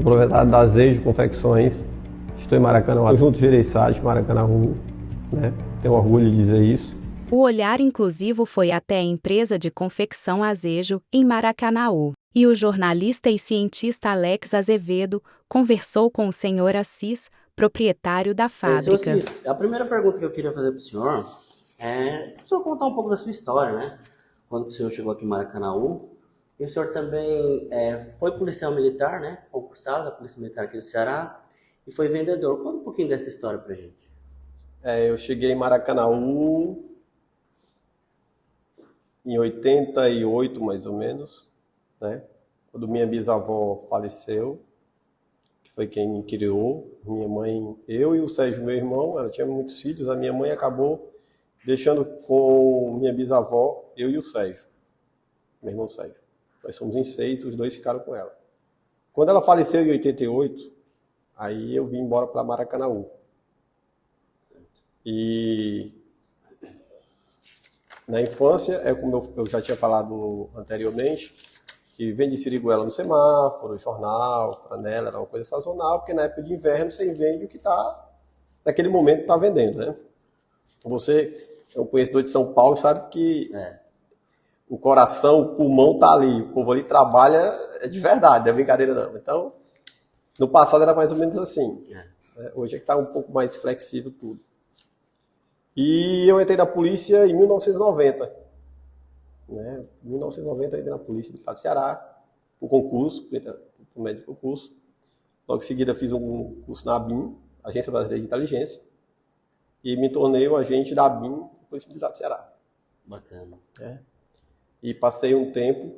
proprietário da Azejo Confecções. Estou em Maracanaú, junto Gereissati, Maracanaú, né? Tenho orgulho de dizer isso. O olhar inclusivo foi até a empresa de confecção Azejo, em Maracanaú, e o jornalista e cientista Alex Azevedo conversou com o senhor Assis, proprietário da fábrica. Senhor Assis, a primeira pergunta que eu queria fazer para o senhor é o senhor contar um pouco da sua história, né? Quando o senhor chegou aqui em Maracanaú, e o senhor também foi policial militar, né? Concursado da Polícia Militar aqui do Ceará, e foi vendedor. Conta um pouquinho dessa história pra gente. Eu cheguei em Maracanaú em 88, mais ou menos, né? Quando minha bisavó faleceu, que foi quem me criou. Minha mãe, eu e o Sérgio, meu irmão, ela tinha muitos filhos, a minha mãe acabou deixando com minha bisavó, eu e o Sérgio, meu irmão Sérgio. Nós somos em 6, os 2 ficaram com ela. Quando ela faleceu em 88, aí eu vim embora para Maracanaú. E na infância, como eu já tinha falado anteriormente, que vende siriguela no semáforo, jornal, franela, era uma coisa sazonal, porque na época de inverno você vende o que está, naquele momento está vendendo, né? Você é um conhecedor de São Paulo, sabe que o coração, o pulmão está ali, o povo ali trabalha de verdade, não é brincadeira não. Então, no passado era mais ou menos assim. Hoje é que está um pouco mais flexível tudo. E eu entrei na polícia em 1990. Né? Em 1990 eu entrei na polícia do estado do Ceará, por concurso, por médio de concurso. Logo em seguida fiz um curso na ABIN, Agência Brasileira de Inteligência, e me tornei o agente da ABIN, Polícia Militar do Ceará. Bacana. E passei um tempo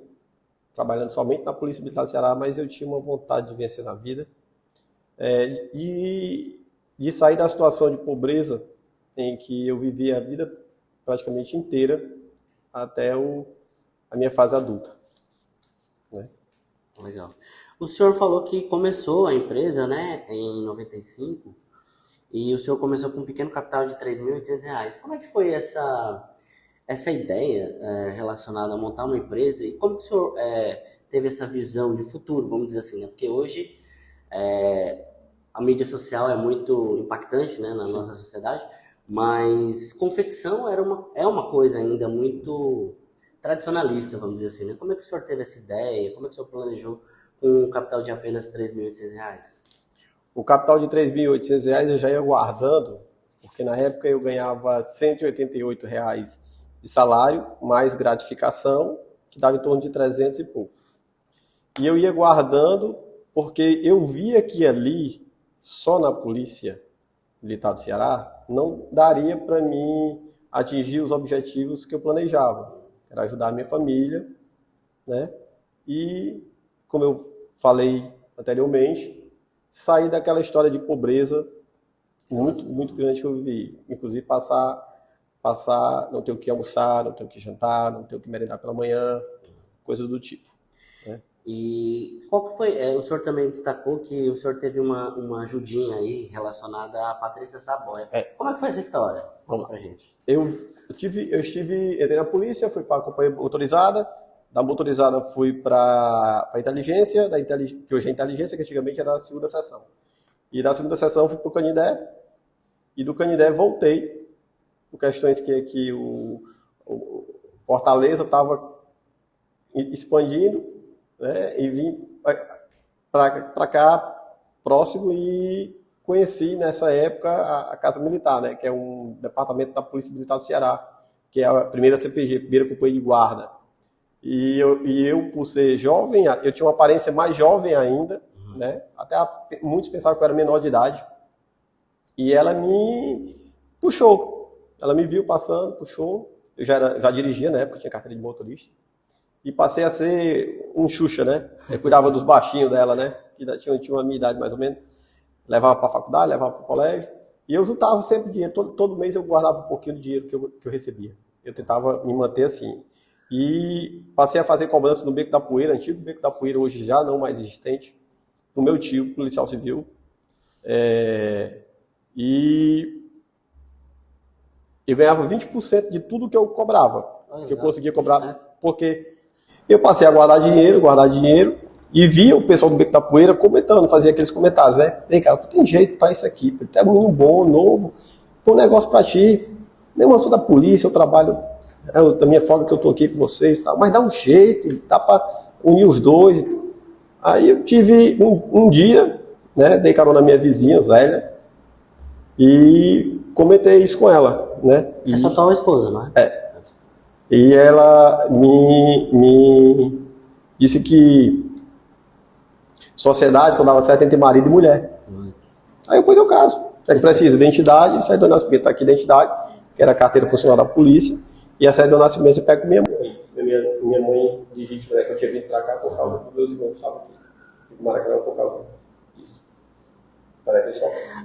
trabalhando somente na Polícia Militar do Ceará, mas eu tinha uma vontade de vencer na vida, de sair da situação de pobreza em que eu vivi a vida praticamente inteira até a minha fase adulta. Né? Legal. O senhor falou que começou a empresa, né, em 95, e o senhor começou com um pequeno capital de R$3.800. Como é que foi essa ideia relacionada a montar uma empresa, e como que o senhor teve essa visão de futuro, vamos dizer assim, né? Porque hoje a mídia social é muito impactante, né, na nossa sociedade, mas confecção é uma coisa ainda muito tradicionalista, vamos dizer assim, né? Como é que o senhor teve essa ideia? Como é que o senhor planejou com um capital de apenas R$3.800? O capital de R$3.800 eu já ia guardando, porque na época eu ganhava R$188 de salário, mais gratificação, que dava em torno de 300 e pouco. E eu ia guardando porque eu via que ali, só na Polícia Militar do Ceará, não daria para mim atingir os objetivos que eu planejava. Era ajudar a minha família, né? E, como eu falei anteriormente, sair daquela história de pobreza muito, muito grande que eu vivi. Inclusive passar, não ter o que almoçar, não ter o que jantar, não ter o que merendar pela manhã, coisas do tipo. Né? E qual que foi? O senhor também destacou que o senhor teve uma ajudinha aí relacionada a Patrícia Saboia. Como é que foi essa história? Conta pra gente. Entrei na polícia, fui para a companhia motorizada, da motorizada fui para a inteligência, que hoje é inteligência, que antigamente era a segunda seção. E da segunda seção fui para o Canindé, e do Canindé voltei, por questões que o Fortaleza estava expandindo, né, e vim para cá, próximo, e conheci nessa época a Casa Militar, né, que é um departamento da Polícia Militar do Ceará, que é a primeira CPG, primeira companhia de guarda. E eu, por ser jovem, eu tinha uma aparência mais jovem ainda, né, até muitos pensavam que eu era menor de idade, e ela me puxou, ela me viu passando, puxou, eu já dirigia na época, tinha carteira de motorista, e passei a ser um Xuxa, né? Eu cuidava dos baixinhos dela, né? Que tinha uma minha idade mais ou menos. Levava para a faculdade, levava para o colégio. E eu juntava sempre dinheiro. Todo mês eu guardava um pouquinho do dinheiro que eu recebia. Eu tentava me manter assim. E passei a fazer cobrança no Beco da Poeira, antigo Beco da Poeira, hoje já não mais existente, pro meu tio, policial civil. E eu ganhava 20% de tudo que eu cobrava. Que eu conseguia cobrar. Porque eu passei a guardar dinheiro, E via o pessoal do Beco da Poeira comentando, fazia aqueles comentários, né? Ei, cara, tu tem jeito pra isso aqui, tu é um menino bom, novo, tem um negócio pra ti. Eu sou da polícia, eu trabalho, da minha folga que eu tô aqui com vocês e tal, mas dá um jeito, dá pra unir os dois. Aí eu tive um dia, né? Dei carona na minha vizinha, Zélia, e comentei isso com ela, né? É sua atual esposa, não é? E ela me disse que sociedade só dava certo entre marido e mulher. Aí eu pus o caso. Já que precisa identidade, certidão de nascimento, tá aqui identidade, que era a carteira funcional da polícia, e a certidão de nascimento você pega com minha mãe. Minha mãe legítima, né, que eu tinha vindo pra cá por causa dos meus irmãos, estavam aqui. Em Maracanã por causa disso.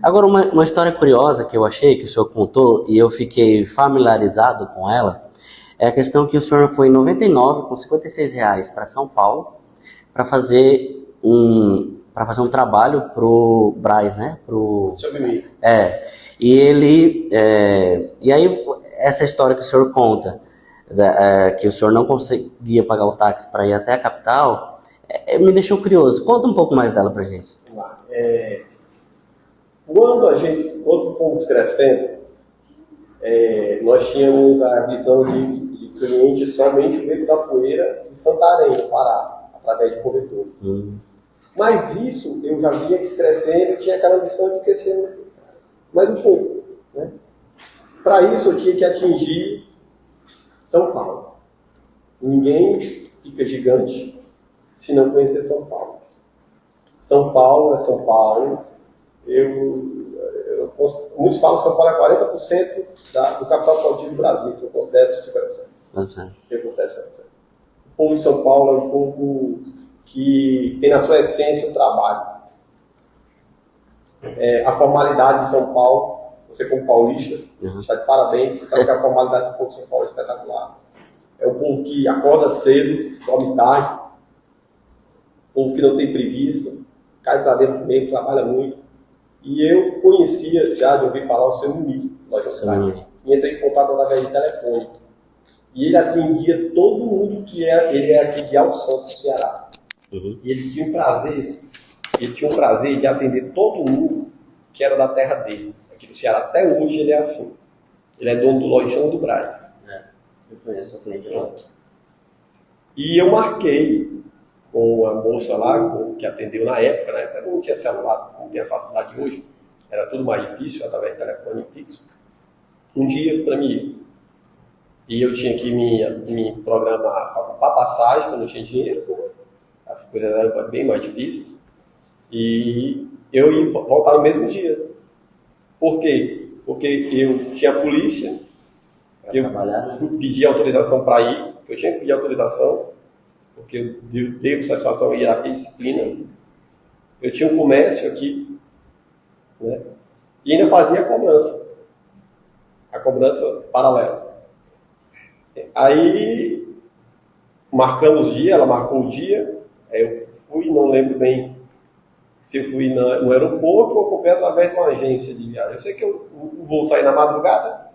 Agora, uma história curiosa que eu achei, que o senhor contou, e eu fiquei familiarizado com ela, é a questão que o senhor foi em 99 com R$ 56 para São Paulo para fazer um trabalho pro Braz, né? Sobre mim. E aí essa história que o senhor conta, que o senhor não conseguia pagar o táxi para ir até a capital, me deixou curioso. Conta um pouco mais dela pra gente. Vamos lá. Quando fomos crescendo, nós tínhamos a visão de cliente somente o Beco da Poeira e Santarém, no Pará, através de corretores. Mas isso eu já via crescendo e tinha aquela missão de crescer mais um pouco. Né? Para isso eu tinha que atingir São Paulo. Ninguém fica gigante se não conhecer São Paulo. São Paulo é São Paulo. Muitos falam que São Paulo é 40% do capital produtivo do Brasil, que eu considero 50%. Eu considero 50%. O povo de São Paulo é um povo que tem na sua essência o trabalho. A formalidade de São Paulo, você como paulista, está de parabéns, você sabe que a formalidade do povo de São Paulo é espetacular. É um povo que acorda cedo, dorme tarde, povo que não tem preguiça, cai para dentro do meio, trabalha muito. E eu conhecia, já de ouvir falar, o seu Munir, loja de táxi. E entrei em contato através de telefone. E ele atendia todo mundo ele era aqui de Alto Santo, do Ceará. E ele tinha um prazer de atender todo mundo que era da terra dele, aqui do Ceará. Até hoje ele é assim. Ele é dono do Lojão do Braz. Eu conheço o cliente. E eu marquei com a moça lá, que atendeu na época, né? Não tinha celular, não tinha facilidade de hoje, era tudo mais difícil, através de telefone fixo. Um dia para mim ir. E eu tinha que me programar para comprar passagem, porque eu não tinha dinheiro, as coisas eram bem mais difíceis. E eu ia voltar no mesmo dia. Por quê? Porque eu tinha a polícia, que eu pedi autorização para ir, eu tinha que pedir autorização, porque eu devo satisfação à hierarquia e disciplina. Eu tinha um comércio aqui, né? E ainda fazia a cobrança paralela. Aí marcamos o dia, ela marcou o dia, aí eu fui, não lembro bem se eu fui no aeroporto ou comprei através de uma agência de viagem. Eu sei que o voo sair na madrugada,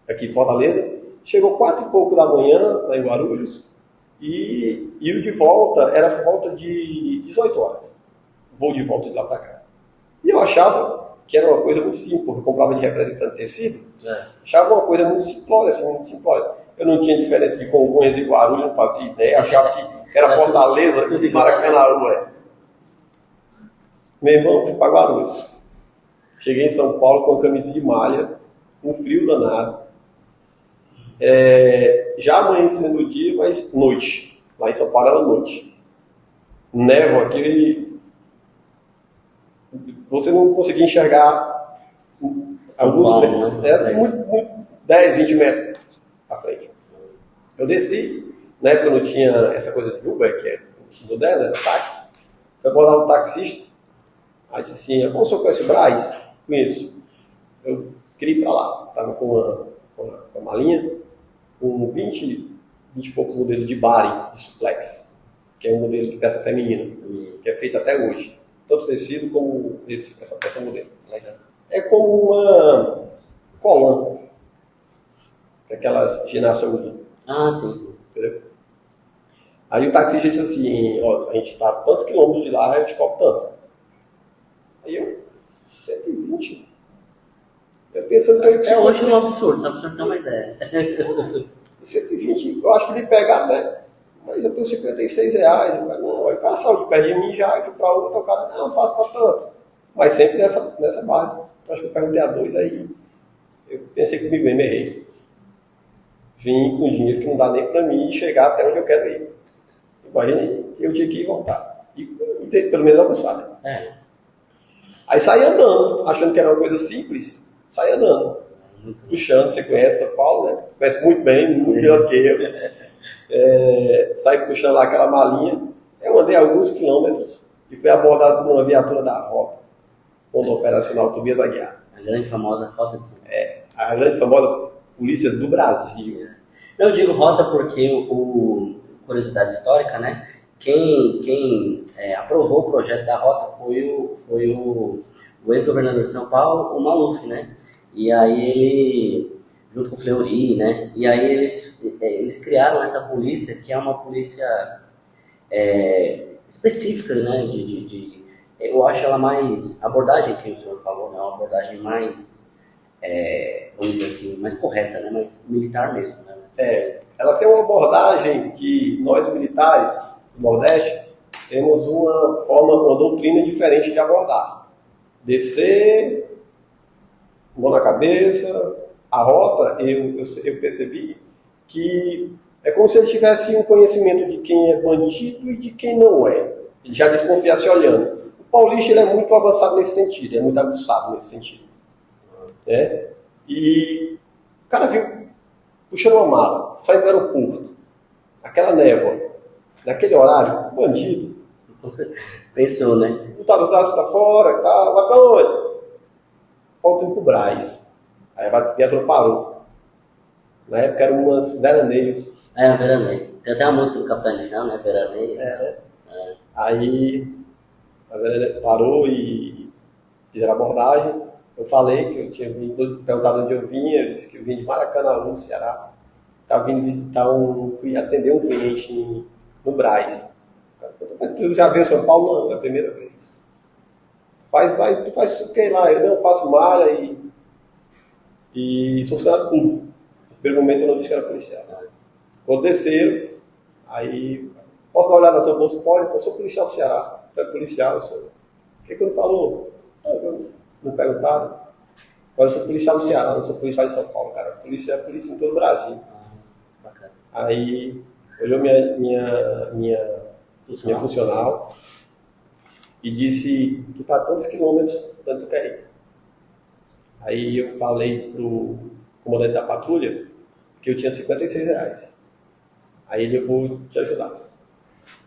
aqui em Fortaleza, chegou 4 e pouco da manhã, lá em Guarulhos, e o de volta era por volta de 18 horas. Voo de volta de lá para cá. E eu achava que era uma coisa muito simples, porque eu comprava de representante de tecido, achava uma coisa muito simplória, assim, muito simplória. Eu não tinha diferença de Congonhas e Guarulhos, não fazia ideia, achava que era Fortaleza e Maracanã. Meu irmão, fui para Guarulhos. Cheguei em São Paulo com a camisa de malha, um frio danado. Já amanhecendo o dia, mas noite. Lá em São Paulo era noite. Névoa, aquele... Você não conseguia enxergar alguns assim, muito 10, 20 metros à frente. Eu desci, na época não tinha essa coisa de Uber, que é moderno, era táxi. Fui abordar um taxista, aí disse assim, como o senhor conhece o Braz? Conheço. Eu queria ir para lá, estava com uma malinha, com 20 e poucos modelos de Bari, de suplex, que é um modelo de peça feminina, que é feito até hoje. Tanto tecido como essa peça modelo. É como uma colã, que aquelas ginastas usam. Sim. Entendeu? Aí o taxista disse assim, ó, a gente está a tantos quilômetros de lá, eu te cobro tanto. Aí eu, 120? Eu pensando que eu ia Hoje é um absurdo, só para você ter uma ideia. 120, eu acho que me pegaram, né? Mas eu tenho R$56. Não, aí o cara saiu de perto de mim já, fui para outra, o cara, não faça tanto. Mas sempre nessa base. Então, acho que eu perguntei a dois, aí eu pensei comigo mesmo, errei. Vim com dinheiro que não dá nem para mim chegar até onde eu quero ir. Imagina, eu tinha que ir e voltar. E ter pelo menos almoçar, né? Aí saí andando, achando que era uma coisa simples, saí andando. Puxando, você conhece São Paulo, né? Conhece muito bem, muito melhor do que eu. Saí puxando lá aquela malinha. Eu andei alguns quilômetros e fui abordado por uma viatura da Rota, Fundo Operacional Tobias Aguiar. A grande famosa Rota de São Paulo. A grande famosa polícia do Brasil. Eu digo Rota porque, curiosidade histórica, né? Quem aprovou o projeto da Rota foi o ex-governador de São Paulo, o Maluf, né? E aí ele, junto com o Fleury, né? E aí eles criaram essa polícia, que é uma polícia específica, né? Eu acho ela mais, a abordagem que o senhor falou, né? Uma abordagem mais, vamos dizer assim, mais correta, né? Mais militar mesmo, né? Ela tem uma abordagem que nós militares do Nordeste temos uma doutrina diferente de abordar. Descer, mão na cabeça, a Rota, eu percebi que é como se ele tivesse um conhecimento de quem é bandido e de quem não é. Ele já desconfiasse olhando. O paulista ele é muito avançado nesse sentido, é muito aguçado nesse sentido. Né? E o cara viu, puxando uma mala, saindo do aeroporto, aquela névoa, naquele horário, bandido. Pensou, né? Botava o braço para fora e tal, vai para onde? Volta indo pro Brás. Aí a viatura parou. Na época eram umas veraneios. Veraneio. Tem até a música do Capitão Inicial, né? Veraneio. Aí a veraneio parou e fizeram a abordagem. Eu falei que eu tinha vindo, perguntado onde eu vinha, eu disse que eu vim de Maracanaú, no Ceará. Estava vindo visitar fui atender um cliente no Brás. Tu já veio em São Paulo? Não, é a primeira vez. Tu faz o que lá? Eu não faço malha e sou funcionário público. No primeiro momento eu não disse que era policial. Quando desceram, aí, posso dar uma olhada na tua bolsa? Pode, eu sou policial do Ceará. Tu é policial, senhor. Por que não falou? Não perguntaram. Agora eu sou policial do Ceará, não sou policial de São Paulo, cara. Polícia é polícia em todo o Brasil. Bacana. Aí, olhou minha funcional e disse, tu tá a tantos quilômetros, tanto tu quer ir. Aí eu falei pro comandante da patrulha que eu tinha R$56. Aí ele, eu vou te ajudar.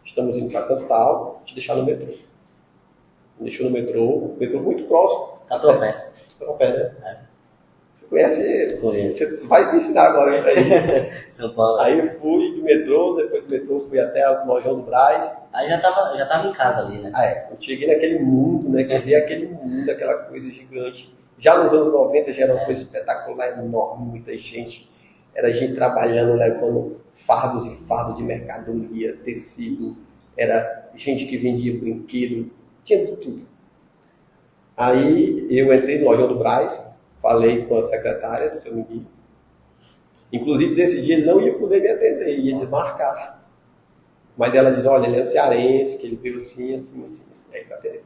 Estamos indo para canto tal, te deixar no metrô. Me deixou no metrô muito próximo. Tatuapé. Tatuapé, né? Você conhece ele? Você vai me ensinar agora aí. São Paulo. Aí eu fui de metrô, depois do metrô fui até o Lojão do Brás. Aí já tava em casa ali, né? Eu cheguei naquele mundo, né? Que eu vi aquele mundo, aquela coisa gigante. Já nos anos 90 já era uma coisa espetacular, enorme, muita gente. Era gente trabalhando, levando fardos e fardos de mercadoria, tecido. Era gente que vendia brinquedo, tinha de tudo. Aí eu entrei no Lojão do Brás, falei com a secretária do seu menino. Inclusive, desse dia ele não ia poder me atender, ia desmarcar. Mas ela diz, olha, ele é um cearense, que ele veio assim. Aí foi atender.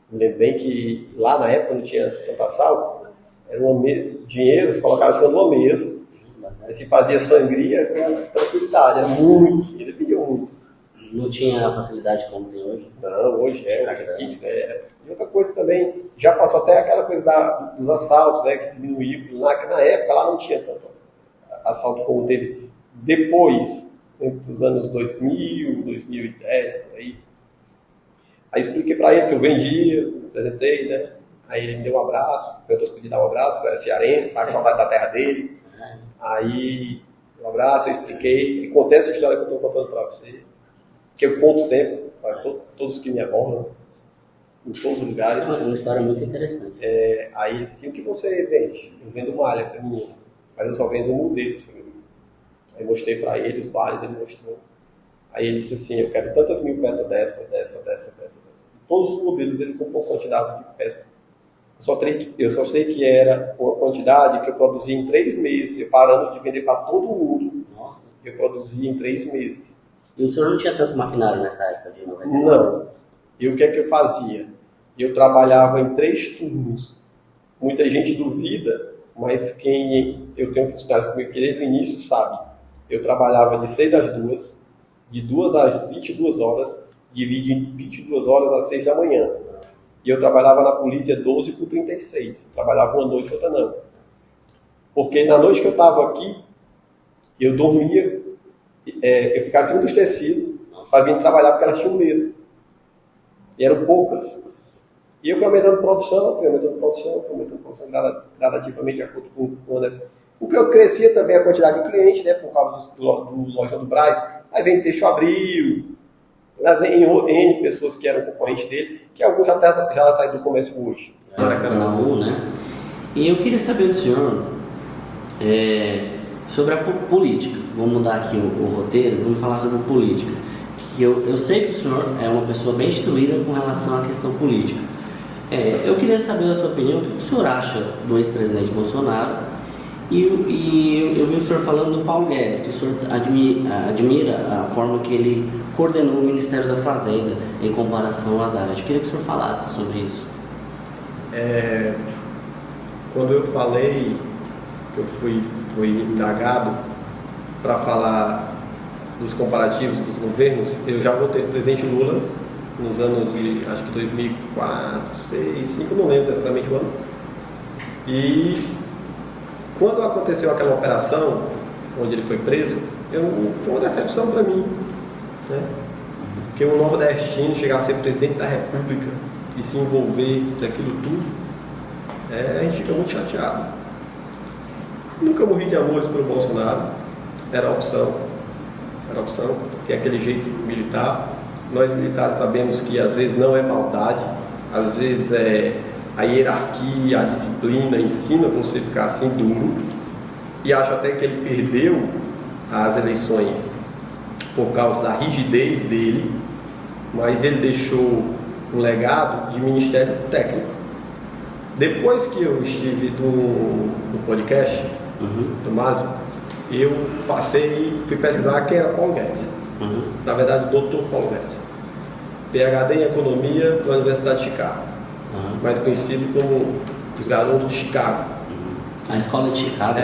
Me lembro bem que lá na época não tinha tanto assalto, era dinheiro, se colocava em cima de uma mesa, aí se fazia sangria com tranquilidade, era muito, ele pediu muito. Não tinha a facilidade como tem hoje? Não, hoje é Pix, né? E outra coisa também, já passou até aquela coisa dos assaltos, né, que diminuiu, na época lá não tinha tanto assalto como teve depois, entre os anos 2000, 2010, por aí. Aí expliquei para ele que eu vendia, apresentei, né? Aí ele me deu um abraço, perguntou se podia dar um abraço, porque eu era cearense, estava com saudade da terra dele. Aí, um abraço, eu expliquei, e contei essa história que eu estou contando para você, que eu conto sempre, para todos que me abordam, em todos os lugares. É uma história muito interessante. Aí, assim, o que você vende? Eu vendo malha feminina, mas eu só vendo modelos femininos. Aí mostrei para ele os bares, ele mostrou. Aí ele disse assim, eu quero tantas mil peças dessa. Todos os modelos ele comprou quantidade de peças. Eu só sei que era uma quantidade que eu produzia em 3 meses, eu parando de vender para todo mundo. Nossa. Eu produzia em 3 meses. E o senhor não tinha tanto maquinário nessa época de 99? Não. E o que é que eu fazia? Eu trabalhava em 3 turnos. Muita gente duvida, mas eu tenho funcionários comigo que desde o início sabe. Eu trabalhava de 6 às 2, de 2 às 22 horas, dividi em 22 horas às 6 da manhã. E eu trabalhava na polícia 12 por 36. Eu trabalhava uma noite, outra não. Porque na noite que eu estava aqui, eu dormia, eu ficava em cima dos tecidos para vir trabalhar porque elas tinham medo. E eram poucas. E eu fui aumentando produção gradativamente de acordo com essa. Porque eu crescia também a quantidade de clientes, né, por causa do Lojão do Brás. Aí vem Peixe Abril, lá vem N pessoas que eram concorrentes dele, que alguns já saíram do comércio hoje. Maracanaú, né? E eu queria saber do senhor sobre a política. Vamos mudar aqui o roteiro, vamos falar sobre política. Que eu sei que o senhor é uma pessoa bem instruída com relação à questão política. Eu queria saber a sua opinião, o que o senhor acha do ex-presidente Bolsonaro? E eu vi o senhor falando do Paulo Guedes, que o senhor admira a forma que ele coordenou o Ministério da Fazenda em comparação ao Haddad. Eu queria que o senhor falasse sobre isso. Quando eu falei que eu fui indagado para falar dos comparativos dos governos, eu já votei no presidente Lula nos anos de, acho que 2004, 2006, 2005, não lembro exatamente o ano. E quando aconteceu aquela operação, onde ele foi preso, foi uma decepção para mim, né? Porque um nordestino chegar a ser presidente da República e se envolver naquilo tudo, a gente fica muito chateado. Nunca morri de amores pelo Bolsonaro, era a opção, tem aquele jeito militar. Nós militares sabemos que às vezes não é maldade, às vezes a hierarquia, a disciplina ensina você a ficar assim duro, e acho até que ele perdeu as eleições por causa da rigidez dele, mas ele deixou um legado de ministério técnico. Depois que eu estive no podcast do Márcio, eu fui pesquisar quem era Paulo Guedes. Na verdade, o doutor Paulo Guedes, PhD em Economia pela Universidade de Chicago, mais conhecido como os garotos de Chicago. A escola de Chicago,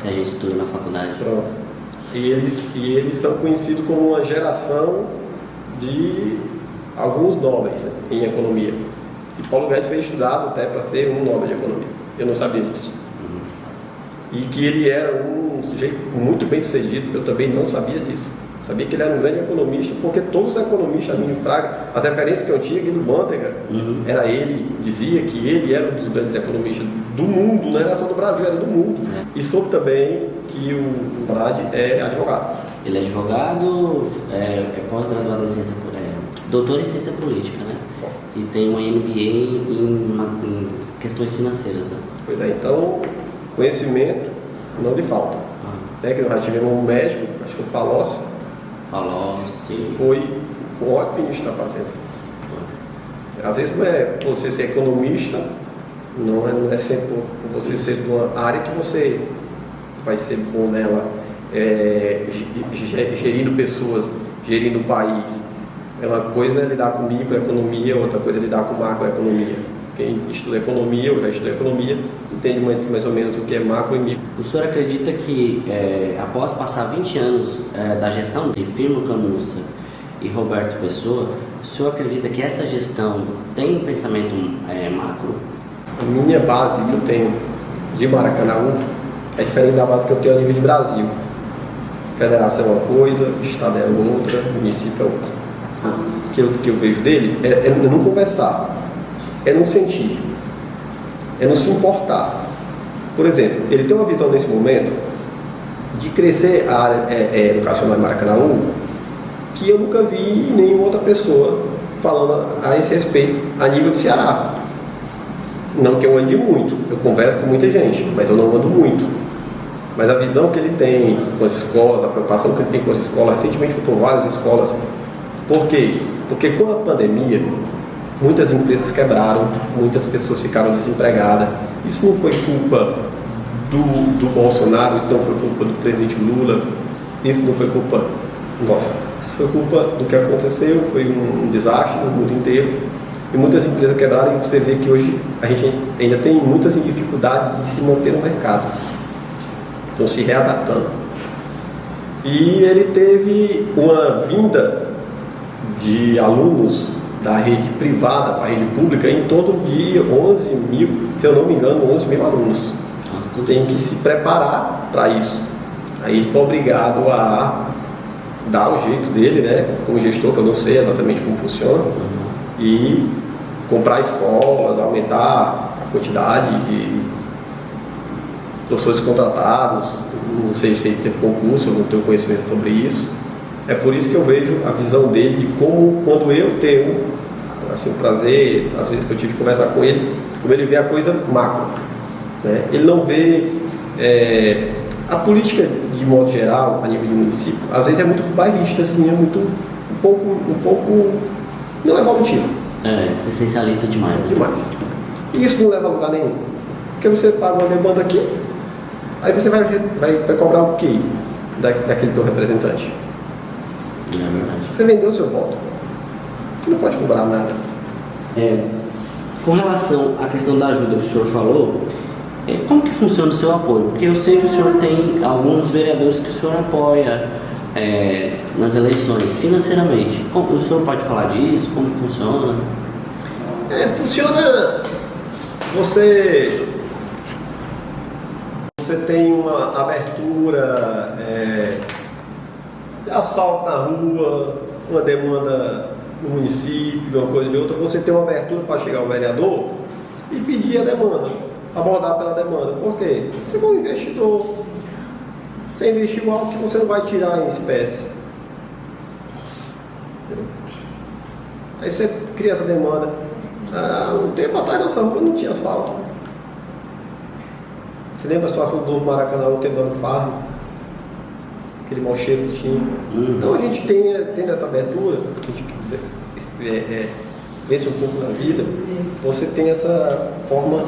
que a gente estuda na faculdade. Pronto. E eles são conhecidos como uma geração de alguns nobres em economia. E Paulo Guedes foi estudado até para ser um nobre de economia. Eu não sabia disso. E que ele era um sujeito muito bem sucedido, eu também não sabia disso. Sabia que ele era um grande economista, porque todos os economistas, Arminio Fraga, as referências que eu tinha aqui do Manteiga, era ele, dizia que ele era um dos grandes economistas do mundo, não era só do Brasil, era do mundo. E soube também que o Brad é advogado. Ele é advogado, é pós-graduado em ciência, doutor em ciência política, né? E tem uma MBA em questões financeiras, né? Pois é, então, conhecimento não lhe falta. Até que nós já tivemos um médico, acho que o Palocci, foi o ótimo que a gente está fazendo. Às vezes não é você ser economista, não é sempre por você ser de uma área que você vai ser bom nela, gerindo pessoas, gerindo o país. Uma coisa é lidar com microeconomia, outra coisa é lidar com macroeconomia. Quem estuda economia, ou já estudou economia, entende mais ou menos o que é macro e micro. O senhor acredita que, após passar 20 anos da gestão de Firmo Camussa e Roberto Pessoa, o senhor acredita que essa gestão tem um pensamento macro? A minha base que eu tenho de Maracanaú é diferente da base que eu tenho a nível de Brasil. Federação é uma coisa, Estado é outra, município é outra. O que eu vejo dele é não conversar, é não sentir, é não se importar. Por exemplo, ele tem uma visão nesse momento de crescer a área educacional em Maracanaú que eu nunca vi nenhuma outra pessoa falando a esse respeito a nível de Ceará. Não que eu ande muito, eu converso com muita gente, mas eu não ando muito. Mas a visão que ele tem com as escolas, a preocupação que ele tem com as escolas, recentemente com várias escolas. Por quê? Porque com a pandemia, muitas empresas quebraram, muitas pessoas ficaram desempregadas. Isso não foi culpa do Bolsonaro, não foi culpa do presidente Lula, isso não foi culpa nossa. Isso foi culpa do que aconteceu, foi um desastre no mundo inteiro. E muitas empresas quebraram e você vê que hoje a gente ainda tem muitas dificuldades de se manter no mercado. Estão se readaptando. E ele teve uma vinda de alunos da rede privada para a rede pública em torno de 11 mil, se eu não me engano, 11 mil alunos. Tem que se preparar para isso. Aí ele foi obrigado a dar o jeito dele, né, como gestor, que eu não sei exatamente como funciona, e comprar escolas, aumentar a quantidade de professores contratados. Não sei se ele teve concurso, eu não tenho conhecimento sobre isso. É por isso que eu vejo a visão dele de como, quando eu tenho assim, o prazer, às vezes que eu tive de conversar com ele, como ele vê a coisa macro, né? Ele não vê a política de modo geral, a nível de município, às vezes é muito bairrista, assim, é muito, um pouco não evolutiva. Assistencialista demais. Né? Demais. E isso não leva a lugar nenhum. Porque você paga uma demanda aqui, aí você vai cobrar o quê daquele teu representante? É verdade. Você vendeu o seu voto. Você não pode cobrar nada. Com relação à questão da ajuda que o senhor falou, como que funciona o seu apoio? Porque eu sei que o senhor tem alguns vereadores que o senhor apoia nas eleições, financeiramente. O senhor pode falar disso? Como funciona? Funciona... Você tem uma abertura, asfalto na rua, uma demanda no município, uma coisa de outra, você tem uma abertura para chegar ao vereador e pedir a demanda, abordar pela demanda. Por quê? Você é um investidor, você investiu algo que você não vai tirar em espécie. Aí você cria essa demanda. Um tempo atrás nossa rua não tinha asfalto. Você lembra a situação do novo Maracanã, o tempo do ano farro? Aquele mau cheiro que tinha. Então a gente tem essa abertura, a gente vence um pouco na vida, você tem essa forma,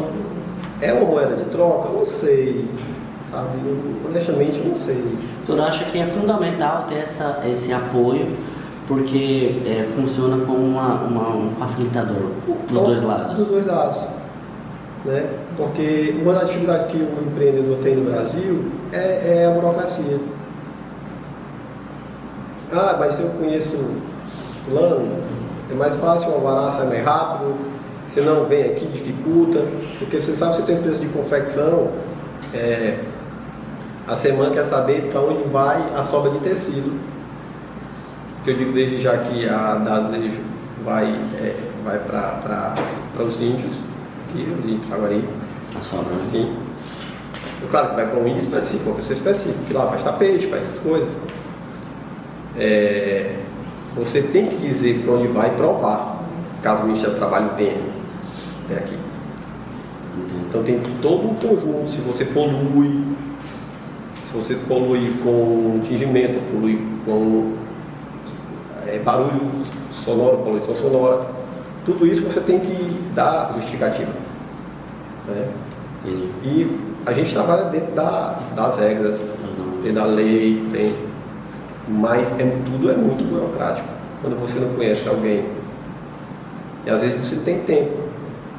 é uma moeda de troca? Eu não sei, sabe? Honestamente eu não sei. O senhor acha que é fundamental ter esse apoio, porque funciona como um facilitador dos dois lados? Dos dois lados. Né? Porque uma das dificuldades que o empreendedor tem no Brasil é a burocracia. Mas se eu conheço fulano, é mais fácil, o alvará sai mais rápido, você não vem aqui, dificulta, porque você sabe que você tem empresa de confecção, a semana quer saber para onde vai a sobra de tecido. Que eu digo desde já que a Dazejo vai para os índios, que os índios Paguari. A sobra, né? Sim. Claro que vai para um índio específico, uma pessoa específica, que lá faz tapete, faz essas coisas. Você tem que dizer para onde vai e provar, caso o Ministério do Trabalho venha até aqui. Então tem todo um conjunto. Se você polui com tingimento, polui com barulho sonoro, poluição sonora, tudo isso você tem que dar justificativa. Né? E a gente trabalha dentro das regras, dentro da lei, mas tudo é muito burocrático quando você não conhece alguém. E às vezes você não tem tempo.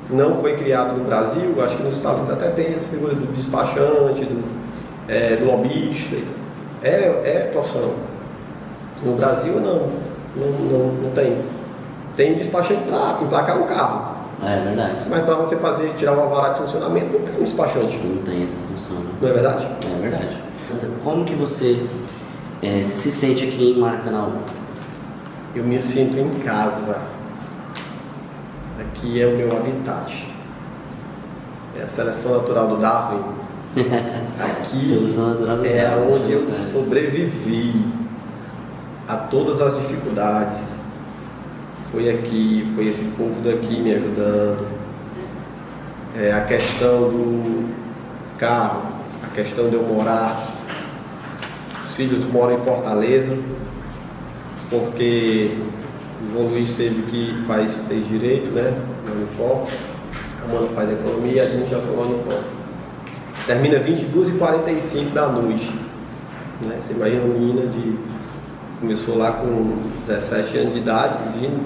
Não foi criado no Brasil, acho que nos Estados Unidos até tem essa figura do despachante, do lobista. É profissão. No Brasil não tem. Tem despachante para emplacar um carro. É verdade. Mas para você tirar uma alvará de funcionamento, não tem um despachante. Não tem essa função. Não é verdade? É verdade. Como que você se sente aqui em Maracanã? Eu me sinto em casa. Aqui é o meu habitat. É a seleção natural do Darwin. Aqui é onde eu sobrevivi a todas as dificuldades. Foi aqui, foi esse povo daqui me ajudando. A questão do carro, a questão de eu morar, os filhos moram em Fortaleza, porque o João Luiz fez direito, né, na Unifor, a Amanda faz economia e a administração da Unifor. Termina 22h45 da noite, né? Você imagina uma menina começou lá com 17 anos de idade,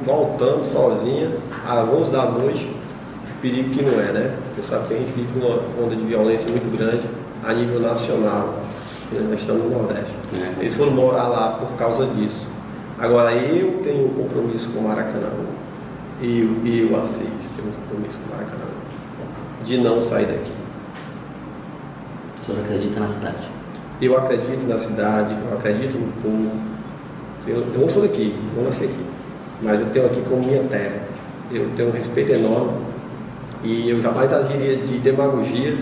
voltando sozinha, às 11 da noite, perigo que não é, né? Você sabe que a gente vive uma onda de violência muito grande a nível nacional, né? Nós estamos no Nordeste. Eles foram morar lá por causa disso. Agora eu tenho um compromisso com o Maracanã, e o Assis tem um compromisso com o Maracanã, de não sair daqui. O senhor acredita na cidade? Eu acredito na cidade, eu acredito no povo. Eu não sou daqui, não nasci aqui, mas eu tenho aqui como minha terra. Eu tenho um respeito enorme e eu jamais agiria de demagogia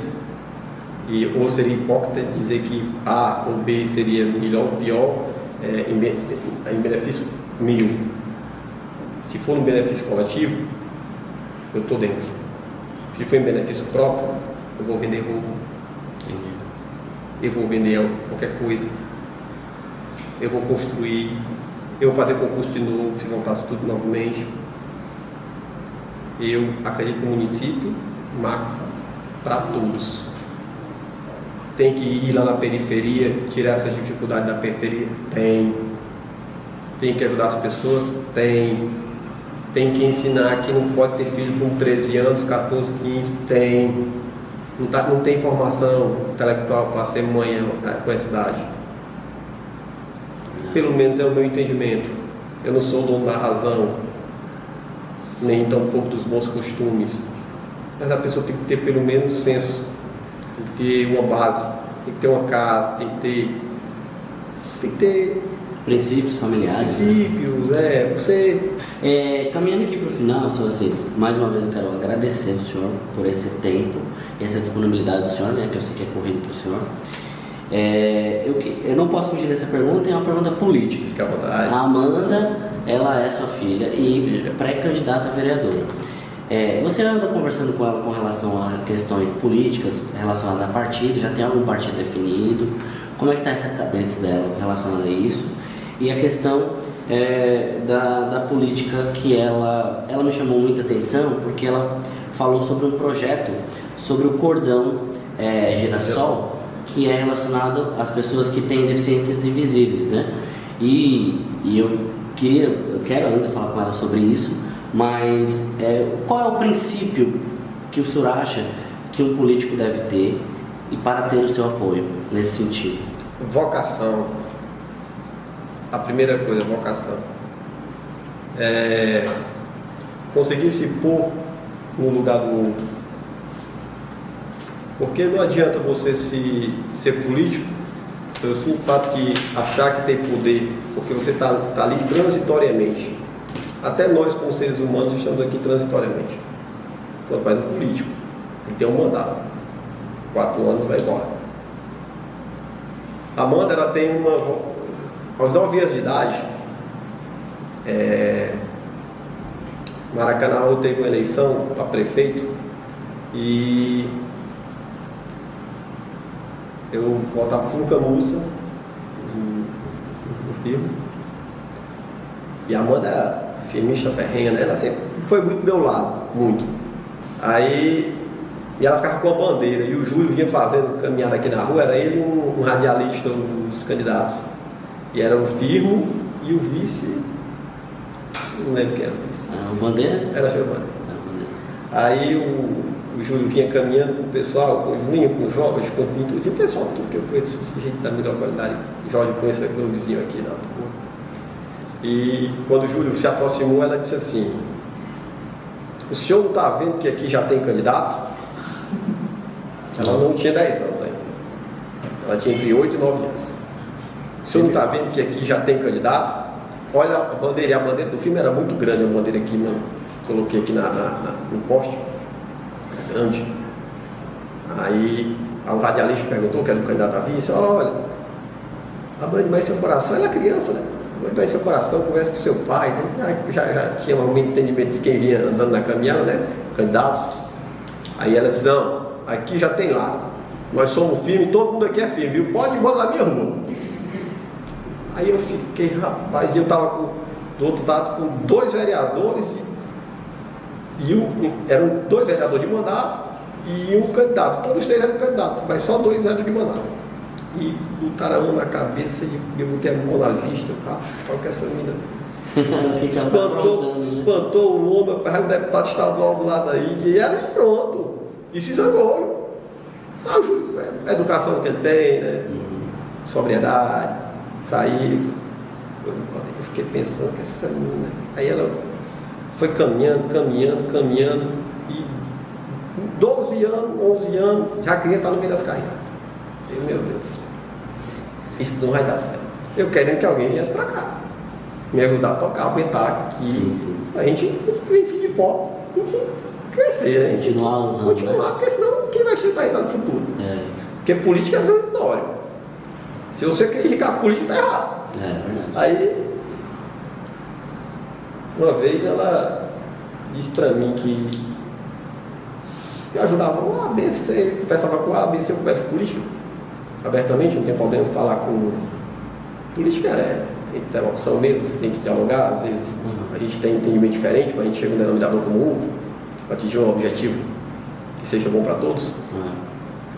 ou seria hipócrita dizer que A ou B seria melhor ou pior em benefício meu. Se for um benefício coletivo, eu estou dentro. Se for em benefício próprio, eu vou vender roupa. Eu vou vender qualquer coisa, eu vou construir, eu vou fazer concurso de novo, se voltasse tudo novamente. Eu acredito no município, macro, para todos. Tem que ir lá na periferia, tirar essas dificuldades da periferia? Tem que ajudar as pessoas? Tem que ensinar que não pode ter filho com 13 anos, 14, 15? Tem. Não tem formação intelectual para ser mãe com essa idade. Pelo menos é o meu entendimento. Eu não sou o dono da razão, nem tampouco dos bons costumes. Mas a pessoa tem que ter pelo menos senso, tem que ter uma base, tem que ter uma casa, tem que ter princípios familiares. Princípios, você... Caminhando aqui para o final, senhor Assis, mais uma vez eu quero agradecer ao senhor por esse tempo e essa disponibilidade do senhor, né, que eu sei que é corrido para o senhor. Eu não posso fugir dessa pergunta, é uma pergunta política. Fica à vontade. A Amanda, ela é sua filha e pré-candidata a vereadora. Você anda conversando com ela com relação a questões políticas relacionadas a partido? Já tem algum partido definido? Como é que está essa cabeça dela relacionada a isso? E a questão da política, que ela me chamou muita atenção, porque ela falou sobre um projeto sobre o cordão girassol, que é relacionado às pessoas que têm deficiências invisíveis, né? E eu quero ainda falar com ela sobre isso, mas qual é o princípio que o senhor acha que um político deve ter e para ter o seu apoio nesse sentido? Vocação. A primeira coisa, vocação. Conseguir se pôr no lugar do outro. Porque não adianta você ser político pelo simples fato de achar que tem poder, porque você está ali transitoriamente. Até nós, como seres humanos, estamos aqui transitoriamente. Quando faz um político, tem que ter um mandato. 4 anos vai embora. A Amanda, ela tem aos 9 anos de idade, Maracanã teve uma eleição para prefeito e eu votava Funo Camussa no firme. E a Amanda, firmista ferrenha, né? Ela sempre foi muito do meu lado, muito. Aí, e ela ficava com a bandeira, e o Júlio vinha fazendo caminhada aqui na rua, era ele um radialista dos candidatos. E era o Firmo e o vice, não lembro quem era o vice. O Bandeira? Era o Bandeira. Aí o Júlio vinha caminhando com o pessoal, com o Julinho, com os jovens, com o Pinto, e o pessoal, tudo que eu conheço, gente da melhor qualidade. O Jorge conhece meu vizinho aqui na rua. E quando o Júlio se aproximou, ela disse assim: o senhor não está vendo que aqui já tem candidato? Ela não tinha 10 anos ainda. Ela tinha entre 8 e 9 anos. O senhor não está vendo que aqui já tem candidato? Olha a bandeira, e a bandeira do filme era muito grande, a bandeira aqui, coloquei aqui no poste, grande. Aí o radialista perguntou, que era o candidato a vice, olha, a mãe vai seu coração, ela é criança, né? A mãe vai seu coração, conversa com seu pai, né? já tinha um entendimento de quem vinha andando na caminhada, né? Candidatos. Aí ela disse, não, aqui já tem lá. nós somos firmes, todo mundo aqui é firme, viu? Pode ir embora na minha rua. Aí eu fiquei, rapaz, e eu estava do outro lado com 2 vereadores, eram 2 vereadores de mandato e um candidato. Todos os 3 eram candidatos, mas só 2 eram de mandato. E botaram a mão na cabeça e eu botei a mão na vista, qual que é essa menina? Espantou o homem, o deputado estadual do lado aí, e ela pronto, e se zangou. A educação que ele tem, né? Sobriedade, sair. Eu fiquei pensando que essa menina. Aí ela foi caminhando, e 12 anos, 11 anos, já queria estar no meio das carreiratas. Meu Deus, isso não vai dar certo. Eu querendo que alguém viesse para cá, me ajudar a tocar, aumentar aqui. Sim. A gente enfim de pó, tem que crescer, a gente continuar, porque senão quem vai sentar aí no futuro? Porque política é transitório. Se você criticar a política, está errado. É verdade. Aí, uma vez ela disse para mim que eu ajudava o ABC, conversava com o ABC, eu converso política abertamente, não tem problema falar com política, interlocução mesmo, você tem que dialogar, às vezes a gente tem entendimento diferente, mas a gente chega a um denominador comum para atingir um objetivo que seja bom para todos.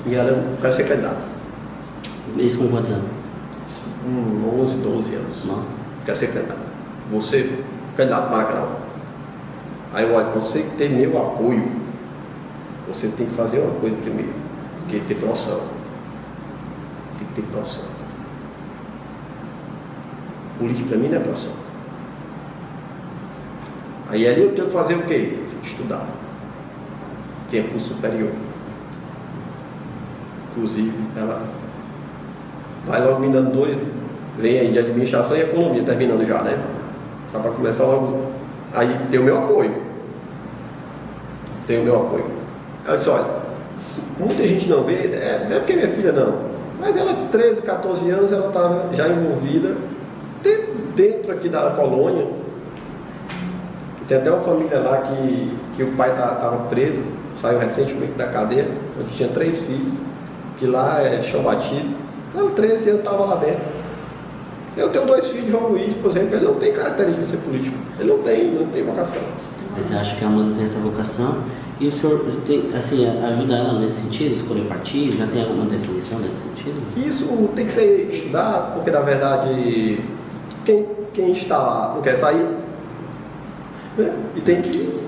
E ela, eu quero ser candidato. Isso com quantos anos? 11, 12 anos. Nossa. Quero ser candidato. Você, candidato para Maracanã. Aí eu olho, você que tem meu apoio, você tem que fazer uma coisa primeiro, que é ter profissão. Tem que ter profissão. Política para mim não é profissão. Aí ali eu tenho que fazer o quê? Estudar. Ter curso superior. Inclusive, ela vai logo me dando 2, vem aí de administração e economia, terminando já, né? Dá para começar logo. Aí tem o meu apoio. Aí eu disse, olha, muita gente não vê, não é porque minha filha não. Mas ela, 13, 14 anos, ela estava já envolvida dentro aqui da colônia. Tem até uma família lá que o pai estava preso, saiu recentemente da cadeia, onde tinha 3 filhos, que lá é chão batido. Ela, 13 anos, estava lá dentro. Eu tenho 2 filhos, João Luiz, por exemplo, ele não tem característica de ser político, ele não tem vocação. Mas você acha que a Amanda tem essa vocação? E o senhor tem, assim, ajuda ela nesse sentido, escolher partido? Já tem alguma definição nesse sentido? Isso tem que ser estudado, porque na verdade quem está lá não quer sair, né? E tem que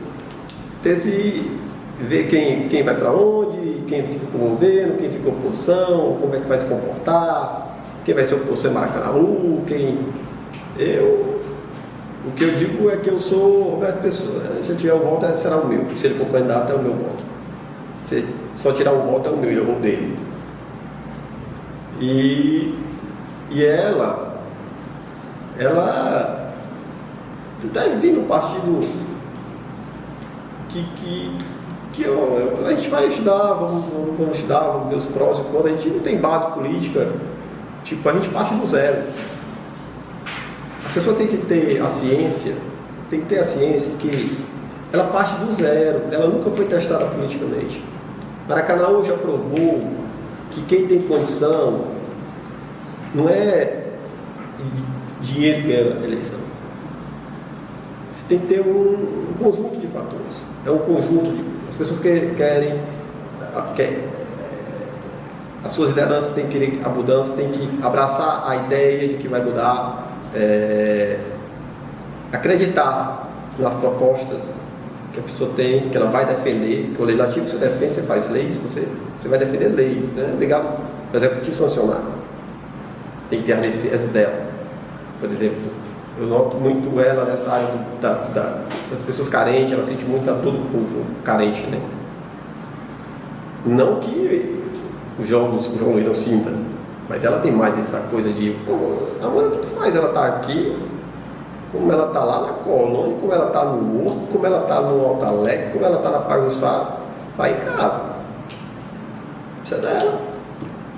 ver quem vai para onde, quem fica com o governo, quem fica oposição, como é que vai se comportar, quem vai ser oposição em Maracanã, o que eu digo é que eu sou Roberto Pessoa. Se eu tiver um voto, será o meu. Se ele for candidato, é o meu voto. Se só tirar um voto, é o meu, ele é o dele. E ela deve vir no partido que a gente vai estudar, vamos estudar, vamos ver os prós e contras. A gente não tem base política, tipo, a gente parte do zero. As pessoas têm que ter a ciência, que ela parte do zero, ela nunca foi testada politicamente. Maracanã já provou que quem tem condição não é dinheiro que ganha a eleição. Você tem que ter um conjunto de fatores. É um conjunto de... As pessoas querem as suas lideranças têm que querer a mudança, têm que abraçar a ideia de que vai mudar. Acreditar nas propostas que a pessoa tem, que ela vai defender, que o legislativo você defende, você faz leis, você vai defender leis, né? Obrigado, por exemplo, tem que sancionar, tem que ter a defesa dela. Por exemplo, eu noto muito ela nessa área das pessoas carentes, ela sente muito a todo o povo carente, né? Não que o João Luiz não sinta, mas ela tem mais essa coisa de, a mulher tanto faz, ela está aqui, como ela está lá na colônia, como ela está no Horto, como ela está no Alto Alegre, como ela está na Paguçá, vai em casa. Isso é dela.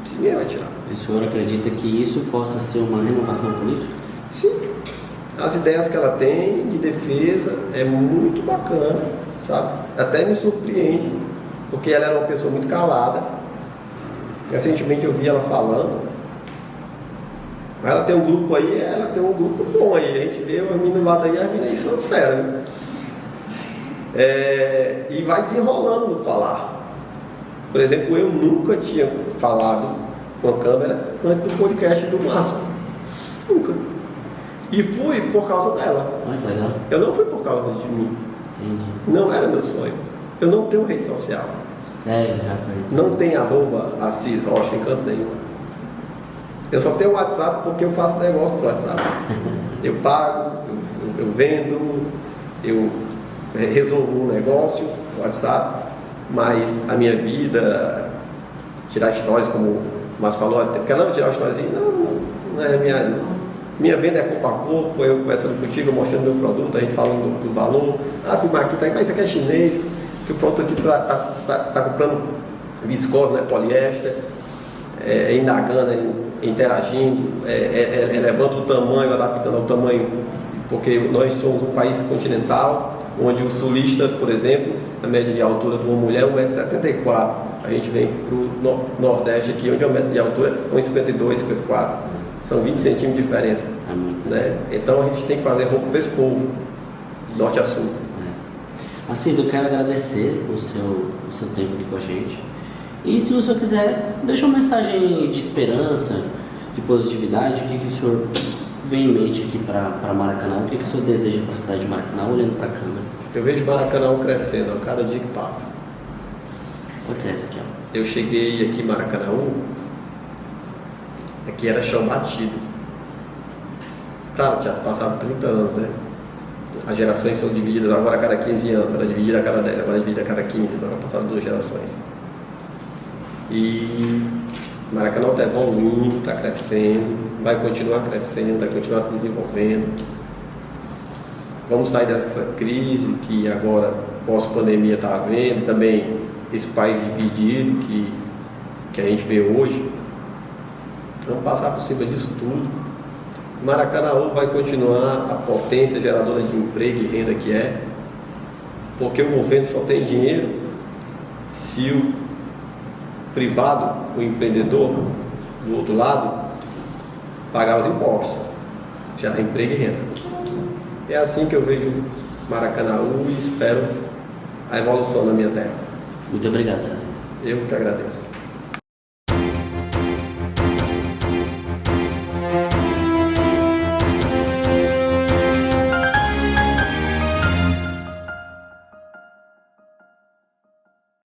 Se ninguém vai tirar. O senhor acredita que isso possa ser uma renovação política? Sim. As ideias que ela tem de defesa é muito bacana, sabe? Até me surpreende, porque ela era uma pessoa muito calada, Recentemente eu vi ela falando. Ela tem um grupo aí, ela tem um grupo bom aí. A gente vê as meninas lá daí, as meninas aí são fera, né? E vai desenrolando no falar. Por exemplo, eu nunca tinha falado com a câmera antes do podcast do Márcio. Nunca. E fui por causa dela. Legal. Eu não fui por causa de mim. Entendi. Não era meu sonho. Eu não tenho rede social. Eu já perdi. Não tem @Assis Rocha em canto nenhum. Eu só tenho WhatsApp porque eu faço negócio pro WhatsApp. Eu pago, eu vendo, eu resolvo um negócio no WhatsApp, mas a minha vida, tirar histórias, como o Márcio falou, quer não tirar histórias assim? Não é minha venda é corpo a corpo, eu conversando contigo, mostrando meu produto, a gente falando do valor. Sim, mas aqui tá, mas isso aqui é chinês, que o produto aqui tá comprando viscose, né, poliéster, indagando, interagindo, elevando o tamanho, adaptando ao tamanho, porque nós somos um país continental, onde o sulista, por exemplo, a média de altura de uma mulher é 1,74 m. A gente vem para o Nordeste aqui, onde a média de altura é 1,52 m, 54 m. São 20 centímetros de diferença. Né? Então a gente tem que fazer roupa para esse povo, de norte a sul. Assis, eu quero agradecer o seu tempo aqui com a gente. E se o senhor quiser, deixa uma mensagem de esperança, de positividade, o que o senhor vem em mente aqui para Maracanã, o que o senhor deseja para a cidade de Maracanã, olhando para a câmera? Eu vejo Maracanã crescendo a cada dia que passa. Pode ser essa aqui, ó. Eu cheguei aqui em Maracanã, aqui era chão batido. Claro, já passaram 30 anos, né? As gerações são divididas agora a cada 15 anos, era dividida a cada 10, agora é dividida a cada 15, então passaram 2 gerações. E Maracanã está evoluindo, está crescendo, vai continuar crescendo, vai continuar se desenvolvendo. Vamos sair dessa crise que agora, pós-pandemia, está havendo, também esse país dividido que a gente vê hoje. Vamos passar por cima disso tudo. Maracanã vai continuar a potência geradora de emprego e renda que é, porque o governo só tem dinheiro se o privado, o empreendedor, do outro lado, pagar os impostos, gerar emprego e renda. É assim que eu vejo Maracanã e espero a evolução na minha terra. Muito obrigado, Assis. Eu que agradeço.